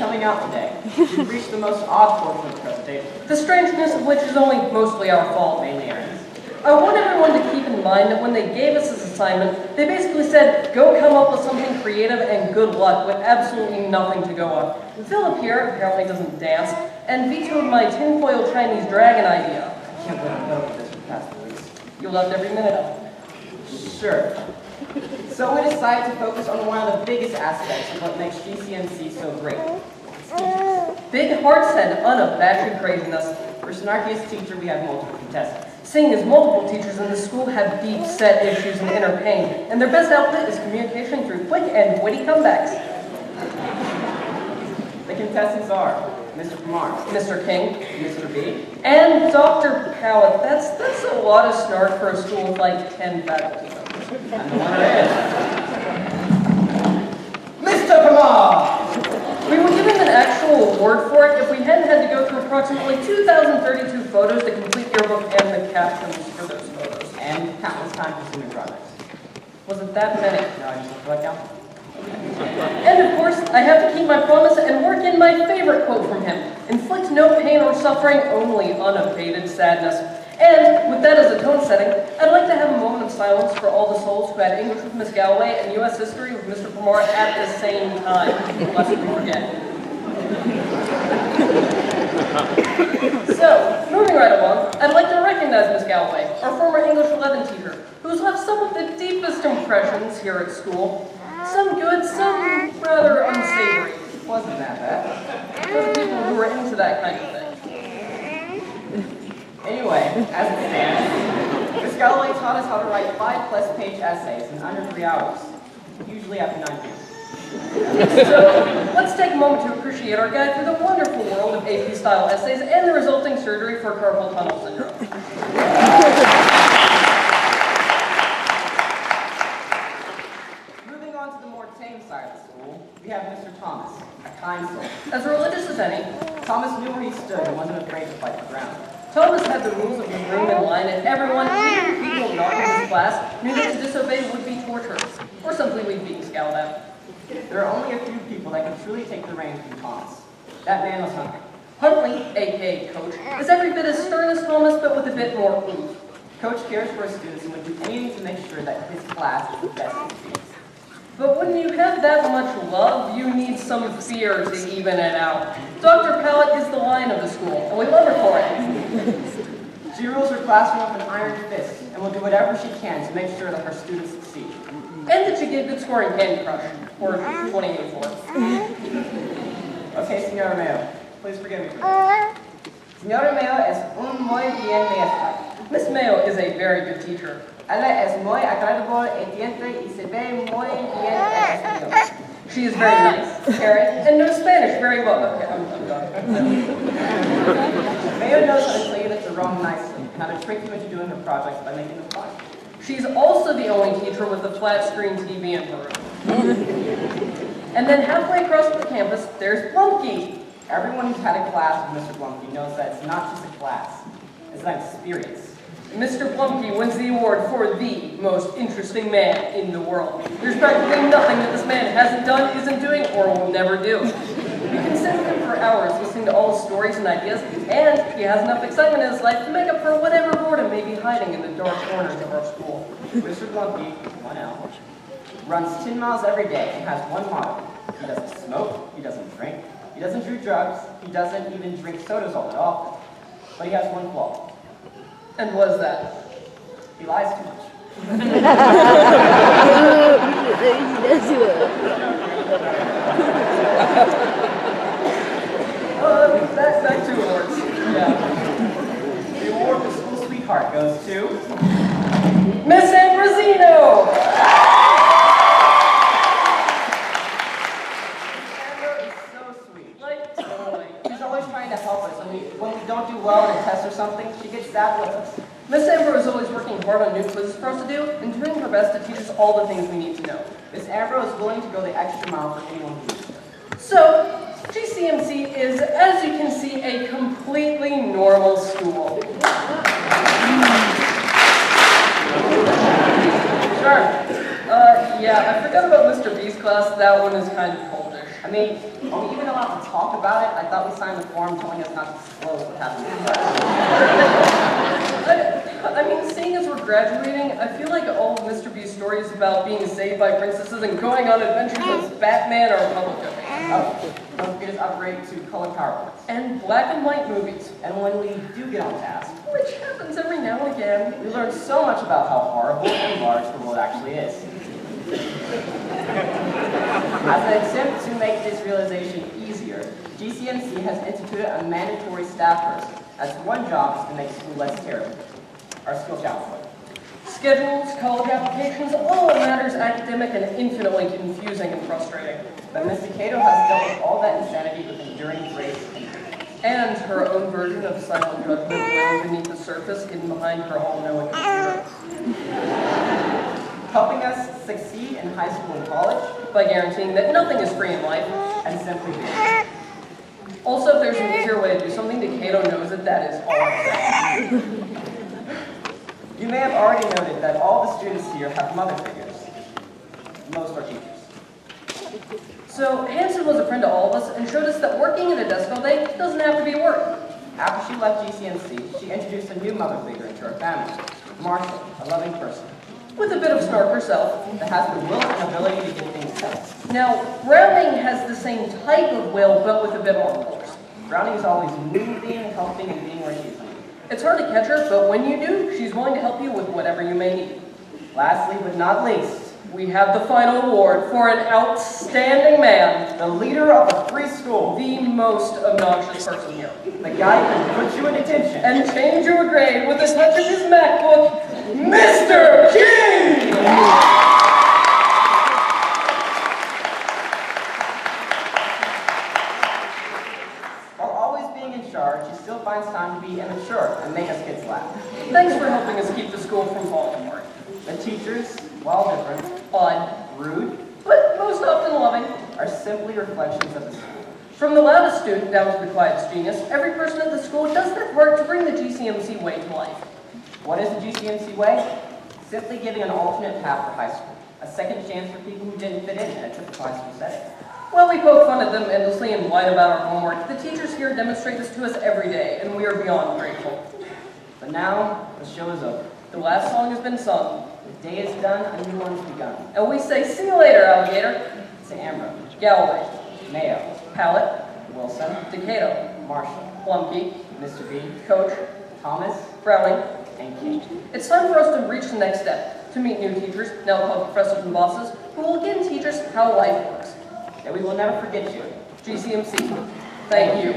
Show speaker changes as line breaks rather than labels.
coming out today. We've reached the most odd portion of the presentation, the strangeness of which is only mostly our fault, mainly Erin's. I want everyone to keep in mind that when they gave us this assignment, they basically said, go come up with something creative and good luck, with absolutely nothing to go on. Philip here apparently doesn't dance, and vetoed my tinfoil Chinese dragon idea. I can't let go of this for past weeks. You loved every minute of it. Sure. So we decided to focus on one of the biggest aspects of what makes GCMC so great. Big hearts and unabashed craziness. For Snarkiest teacher, we have multiple contestants. Seeing as multiple teachers in the school have deep-set issues and inner pain, and their best outlet is communication through quick and witty comebacks. The contestants are Mr. Kumar, Mr. King, Mr. B, and Dr. Powell. That's a lot of snark for a school with like 10 faculty members. And the winner is Mr. Kumar! We would give him an actual award for it if we hadn't had to go through approximately 2,032 photos to complete yearbook and the captions for those photos. And countless time-consuming projects. Was it that many? No, I just looked down. And of course, I have to keep my promise and work in my favorite quote from him. Inflict no pain or suffering, only unabated sadness. And with that as a tone setting, I'd like to have a moment of silence for all the souls who had English with Miss Galloway and U.S. History with Mr. Pamar at the same time, lest we forget. So, moving right along, I'd like to recognize Miss Galloway, our former English 11 teacher, who's left some of the deepest impressions here at school. Some good, some rather unsavory. Wasn't that bad? For the people who were into that kind of thing. Anyway, as it stands, Miss Galloway taught us how to write 5+ page essays in under 3 hours, usually after 9 p.m. So, let's take a moment to appreciate our guide through the wonderful world of AP-style essays and the resulting surgery for carpal tunnel syndrome. Moving on to the more tame side of the school, we have Mr. Thomas, a kind soul. As religious as any, Thomas knew where he stood and wasn't afraid to fight the ground. Thomas had the rules of his room in line, and everyone, even people not in his class, knew that to disobey would be torture, or simply leave being scowled at. There are only a few people that can truly take the reins from Thomas. That man was Huntley. Huntley, a.k.a. Coach, is every bit as stern as Thomas, but with a bit more oomph. Coach cares for his students and would do anything to make sure that his class is the best it can be. But when you have that much love, you need some fear to even it out. Dr. Pallett is the lion of the school, and we love her for it. She rules her classroom with an iron fist, and will do whatever she can to make sure that her students succeed. And that she get good score in Candy Crush, or 2084. Okay, Señora Mayo, please forgive me for this. Señora Mayo es un muy bien maestra. Miss Mayo is a very good teacher. Ella es muy agradable, entiende y se ve muy bien en español. She is very nice, caring, and knows Spanish very well. Okay, I'm done. Mayo knows how to tell you that you're wrong nicely, and how to trick you into doing her projects by making them fun. She's also the only teacher with a flat-screen TV in her room. And then halfway across the campus, there's Blumke. Everyone who's had a class with Mr. Blumke knows that it's not just a class, it's an experience. Mr. Blumke wins the award for the most interesting man in the world. There's practically nothing that this man hasn't done, isn't doing, or will never do. You can sit with him for hours listening to all his stories and ideas, and he has enough excitement in his life to make up for whatever boredom may be hiding in the dark corners of our school. Mr. Blumke, 1L, runs 10 miles every day and has one motto. He doesn't smoke, he doesn't drink, he doesn't do drugs, he doesn't even drink sodas all that often. But he has one flaw. And what is that? He lies too much. Back to awards. Yeah. The award for School Sweetheart goes to Miss Ambrosino! Amber is so sweet. Like, totally. She's always trying to help us. When we don't do well in a test or something, she gets sad with us. Miss Amber is always working hard on new quizzes for us to do, and doing her best to teach us all the things we need to know. Miss Amber is willing to go the extra mile for anyone who needs her. So, GCMC is, as you can see, a completely normal school. Sure. Yeah, I forgot about Mr. B's class. That one is kind of coldish. I mean, are we even allowed to talk about it? I thought we signed the form telling us not to disclose what happened in class. I mean, seeing as we're graduating, I feel like all of Mr. B's stories about being saved by princesses and going on adventures as Batman are public domain.
Don't forget his upgrade to color PowerPoints.
And black and white movies.
And when we do get on task,
Which happens every now and again.
we learn so much about how horrible and large the world actually is. As an attempt to make this realization easier, GCMC has instituted a mandatory staff person. That's one job is to make school less terrible. Our school counselor.
Schedules, college applications, all matters academic and infinitely confusing and frustrating.
But Ms. Cato has dealt with all that insanity with enduring grace
And her own version of silent judgment well beneath the surface, hidden behind her all-knowing computer.
helping us succeed in high school and college,
By guaranteeing that nothing is free in life.
and simply be.
Also, if there's an easier way to do something, Cato knows that is all I'm saying.
You may have already noted that all the students here have mother figures. Most are teachers.
So, Hanson was a friend to all of us and showed us that working at a desk all day doesn't have to be work.
After she left GCMC, she introduced a new mother figure into her family, Marshall, a loving person
With a bit of snark herself.
that has the will and ability to get things done.
Now, Browning has the same type of will, but with a bit more force.
Browning is always moving, helping, and being where she's needed.
It's hard to catch her, but when you do, she's willing to help you with whatever you may need.
Lastly but not least,
We have the final award for an outstanding man,
the leader of a free school,
the most obnoxious person here.
the guy who can put you in detention,
And change your grade with a touch of his MacBook, Mr. King!
While always being in charge, he still finds time to be immature and make us kids laugh.
Thanks for helping us keep the school from falling apart.
The teachers, while different,
Odd,
rude,
but most often loving.
are simply reflections of the school.
From the loudest student down to the quietest genius, every person at the school does their part to bring the GCMC way to life.
What is the GCMC way? Simply giving an alternate path for high school, a second chance for people who didn't fit in a typical high school setting.
While we poke fun at them endlessly and whine about our homework, the teachers here demonstrate this to us every day, and we are beyond grateful.
But now, the show is over.
The last song has been sung,
The day is done, a new one's begun.
and we say, see you later, alligator.
To Ambrose,
Galloway,
Mayo,
Pallet,
Wilson,
Decato,
Marshall,
Plumkey,
Mr. B,
Coach,
Thomas,
Browning.
and King.
It's time for us to reach the next step, to meet new teachers, now called professors and bosses, who will again teach us how life works.
That we will never forget you.
GCMC, thank you.